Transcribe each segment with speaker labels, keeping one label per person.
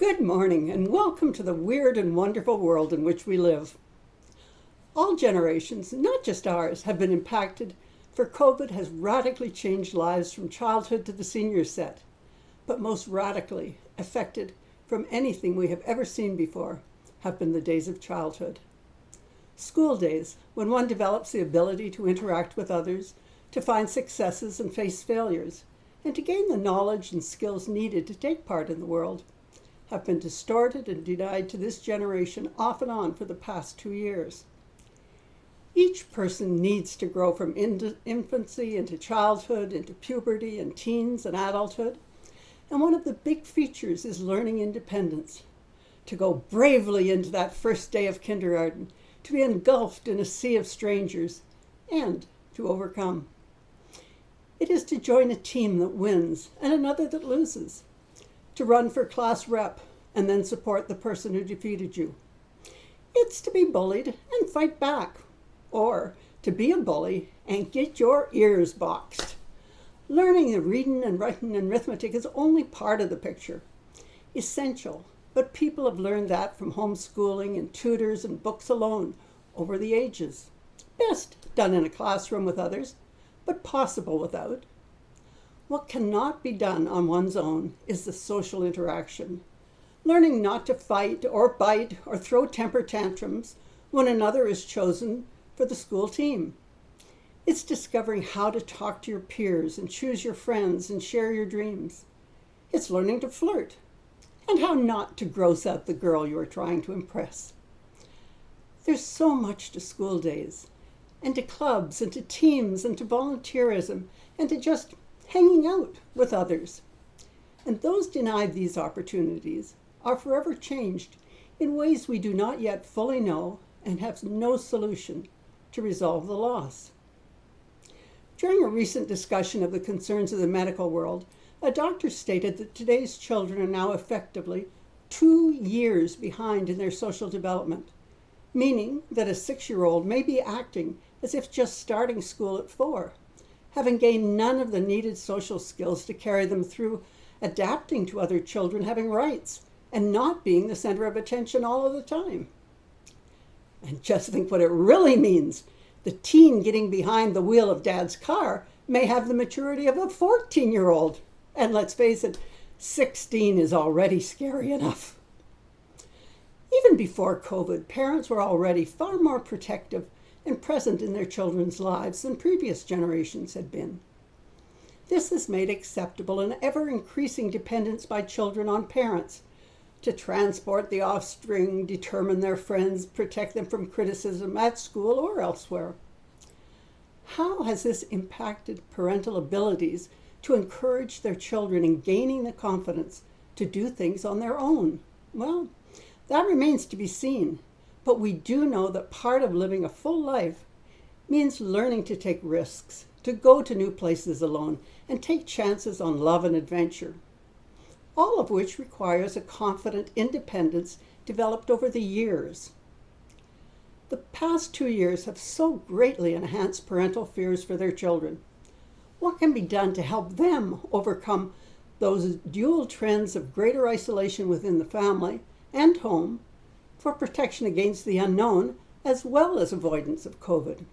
Speaker 1: Good morning and welcome to the weird and wonderful world in which we live. All generations, not just ours, have been impacted, for COVID has radically changed lives from childhood to the senior set, but most radically affected from anything we have ever seen before have been the days of childhood. School days, when one develops the ability to interact with others, to find successes and face failures, and to gain the knowledge and skills needed to take part in the world, have been distorted and denied to this generation off and on for the past 2 years. Each person needs to grow from infancy into childhood, into puberty and teens and adulthood. And one of the big features is learning independence, to go bravely into that first day of kindergarten, to be engulfed in a sea of strangers, and to overcome. It is to join a team that wins and another that loses, to run for class rep and then support the person who defeated you. It's to be bullied and fight back, or to be a bully and get your ears boxed. Learning the reading and writing and arithmetic is only part of the picture. Essential, but people have learned that from homeschooling and tutors and books alone over the ages. Best done in a classroom with others, but possible without. What cannot be done on one's own is the social interaction. Learning not to fight or bite or throw temper tantrums when another is chosen for the school team. It's discovering how to talk to your peers and choose your friends and share your dreams. It's learning to flirt and how not to gross out the girl you are trying to impress. There's so much to school days, and to clubs and to teams and to volunteerism and to just hanging out with others. And those denied these opportunities are forever changed in ways we do not yet fully know and have no solution to resolve the loss. During a recent discussion of the concerns of the medical world, a doctor stated that today's children are now effectively 2 years behind in their social development, meaning that a 6-year-old may be acting as if just starting school at 4, having gained none of the needed social skills to carry them through adapting to other children having rights and not being the center of attention all of the time. And just think what it really means. The teen getting behind the wheel of dad's car may have the maturity of a 14-year-old. And let's face it, 16 is already scary enough. Even before COVID, parents were already far more protective and present in their children's lives than previous generations had been. This has made acceptable an ever-increasing dependence by children on parents to transport the offspring, determine their friends, protect them from criticism at school or elsewhere. How has this impacted parental abilities to encourage their children in gaining the confidence to do things on their own? Well, that remains to be seen. But we do know that part of living a full life means learning to take risks, to go to new places alone, and take chances on love and adventure, all of which requires a confident independence developed over the years. The past 2 years have so greatly enhanced parental fears for their children. What can be done to help them overcome those dual trends of greater isolation within the family and home for protection against the unknown, as well as avoidance of COVID?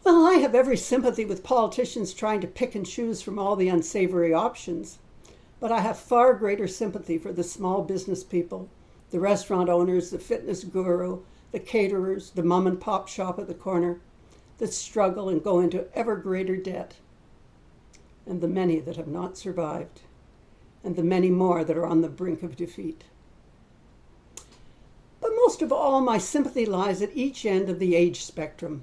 Speaker 1: Well, I have every sympathy with politicians trying to pick and choose from all the unsavory options, but I have far greater sympathy for the small business people, the restaurant owners, the fitness guru, the caterers, the mom and pop shop at the corner that struggle and go into ever greater debt, and the many that have not survived, and the many more that are on the brink of defeat. But most of all, my sympathy lies at each end of the age spectrum,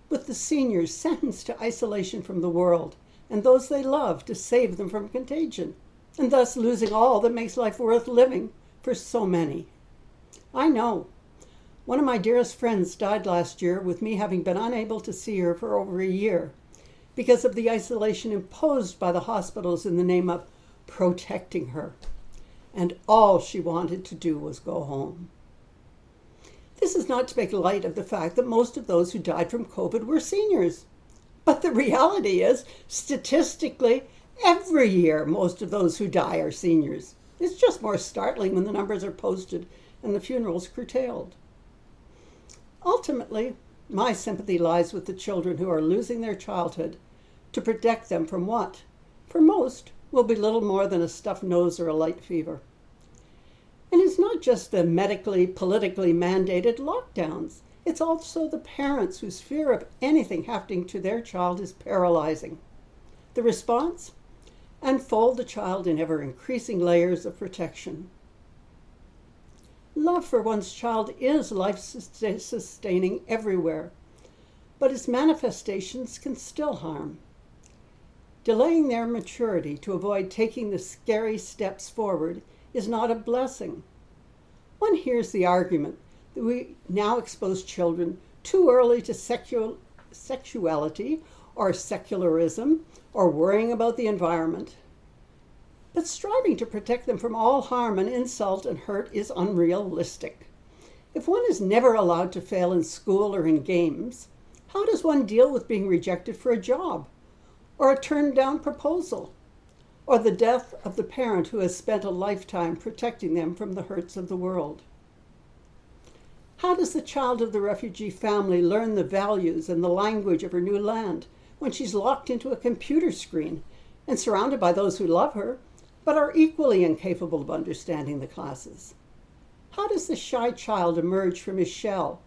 Speaker 1: with the seniors sentenced to isolation from the world and those they love to save them from contagion, and thus losing all that makes life worth living for so many. I know. One of my dearest friends died last year with me having been unable to see her for over a year because of the isolation imposed by the hospitals in the name of protecting her. And all she wanted to do was go home. This is not to make light of the fact that most of those who died from COVID were seniors. But the reality is, statistically, every year most of those who die are seniors. It's just more startling when the numbers are posted and the funerals curtailed. Ultimately, my sympathy lies with the children who are losing their childhood to protect them from what, for most, will be little more than a stuffed nose or a light fever. And it's not just the medically, politically mandated lockdowns. It's also the parents whose fear of anything happening to their child is paralyzing. The response? Unfold the child in ever increasing layers of protection. Love for one's child is life-sustaining everywhere, but its manifestations can still harm. Delaying their maturity to avoid taking the scary steps forward is not a blessing. One hears the argument that we now expose children too early to sexuality or secularism or worrying about the environment. But striving to protect them from all harm and insult and hurt is unrealistic. If one is never allowed to fail in school or in games, how does one deal with being rejected for a job, or a turned-down proposal, or the death of the parent who has spent a lifetime protecting them from the hurts of the world? How does the child of the refugee family learn the values and the language of her new land when she's locked into a computer screen and surrounded by those who love her, but are equally incapable of understanding the classes? How does the shy child emerge from his shell,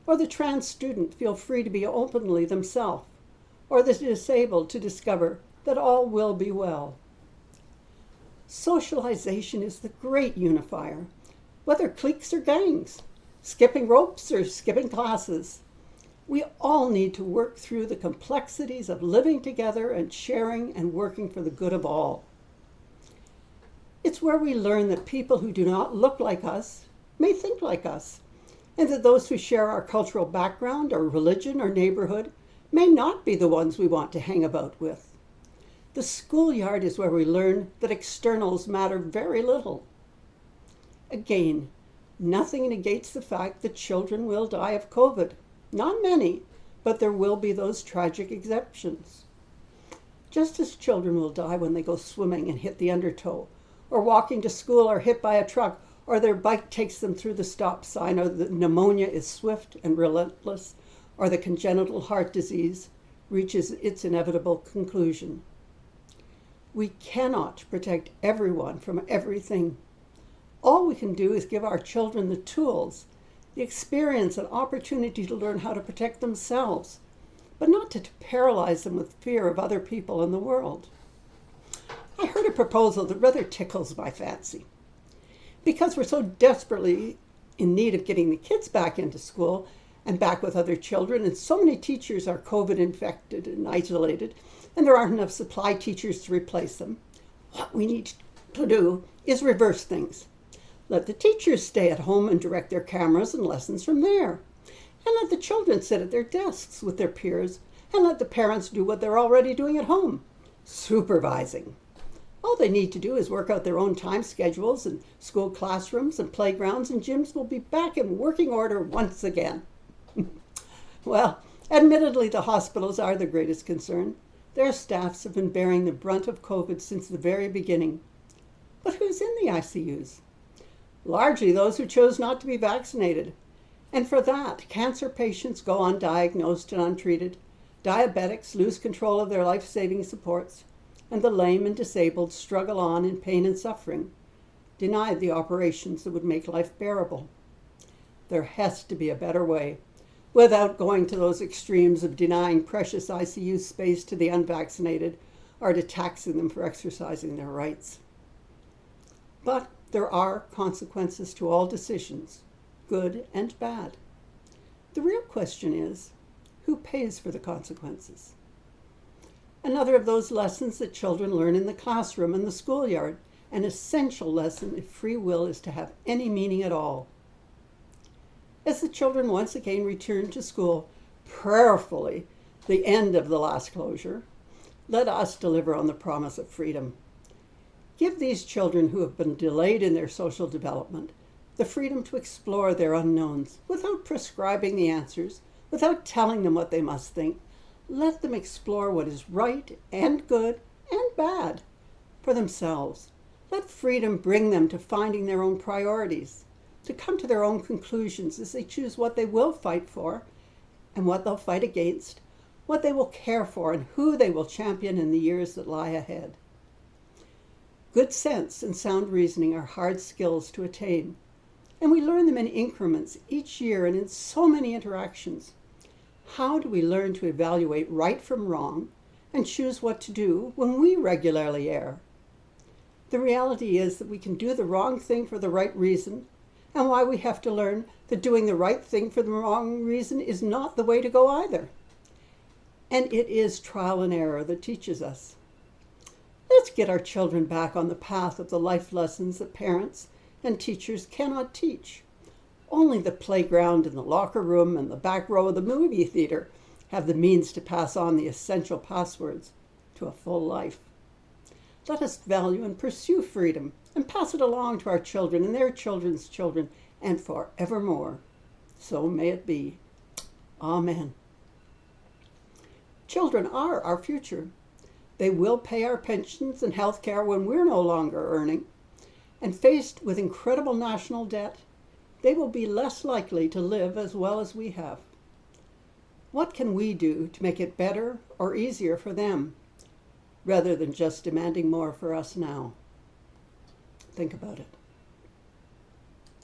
Speaker 1: or the trans student feel free to be openly themselves, or the disabled to discover that all will be well? Socialization is the great unifier, whether cliques or gangs, skipping ropes or skipping classes. We all need to work through the complexities of living together and sharing and working for the good of all. It's where we learn that people who do not look like us may think like us, and that those who share our cultural background or religion or neighborhood may not be the ones we want to hang about with. The schoolyard is where we learn that externals matter very little. Again, nothing negates the fact that children will die of COVID. Not many, but there will be those tragic exceptions. Just as children will die when they go swimming and hit the undertow, or walking to school are hit by a truck, or their bike takes them through the stop sign, or the pneumonia is swift and relentless, or the congenital heart disease reaches its inevitable conclusion. We cannot protect everyone from everything. All we can do is give our children the tools, the experience and opportunity to learn how to protect themselves, but not to paralyze them with fear of other people in the world. I heard a proposal that rather tickles my fancy. Because we're so desperately in need of getting the kids back into school and back with other children, and so many teachers are COVID infected and isolated, and there aren't enough supply teachers to replace them, what we need to do is reverse things. Let the teachers stay at home and direct their cameras and lessons from there. And let the children sit at their desks with their peers, and let the parents do what they're already doing at home, supervising. All they need to do is work out their own time schedules, and school classrooms and playgrounds and gyms will be back in working order once again. Well, admittedly, the hospitals are the greatest concern. Their staffs have been bearing the brunt of COVID since the very beginning. But who's in the ICUs? Largely those who chose not to be vaccinated. And for that, cancer patients go undiagnosed and untreated, diabetics lose control of their life-saving supports, and the lame and disabled struggle on in pain and suffering, denied the operations that would make life bearable. There has to be a better way, without going to those extremes of denying precious ICU space to the unvaccinated or to taxing them for exercising their rights. But there are consequences to all decisions, good and bad. The real question is, who pays for the consequences? Another of those lessons that children learn in the classroom and the schoolyard, an essential lesson if free will is to have any meaning at all. As the children once again return to school, prayerfully, the end of the last closure, let us deliver on the promise of freedom. Give these children who have been delayed in their social development the freedom to explore their unknowns without prescribing the answers, without telling them what they must think. Let them explore what is right and good and bad for themselves, Let freedom bring them to finding their own priorities, to come to their own conclusions as they choose what they will fight for and what they'll fight against, what they will care for and who they will champion in the years that lie ahead. Good sense and sound reasoning are hard skills to attain, and we learn them in increments each year and in so many interactions. How do we learn to evaluate right from wrong and choose what to do when we regularly err? The reality is that we can do the wrong thing for the right reason, and why we have to learn that doing the right thing for the wrong reason is not the way to go either. And it is trial and error that teaches us. Let's get our children back on the path of the life lessons that parents and teachers cannot teach. Only the playground and the locker room and the back row of the movie theater have the means to pass on the essential passwords to a full life. Let us value and pursue freedom and pass it along to our children and their children's children and forevermore. So may it be. Amen. Children are our future. They will pay our pensions and health care when we're no longer earning. And faced with incredible national debt, they will be less likely to live as well as we have. What can we do to make it better or easier for them, rather than just demanding more for us now? Think about it.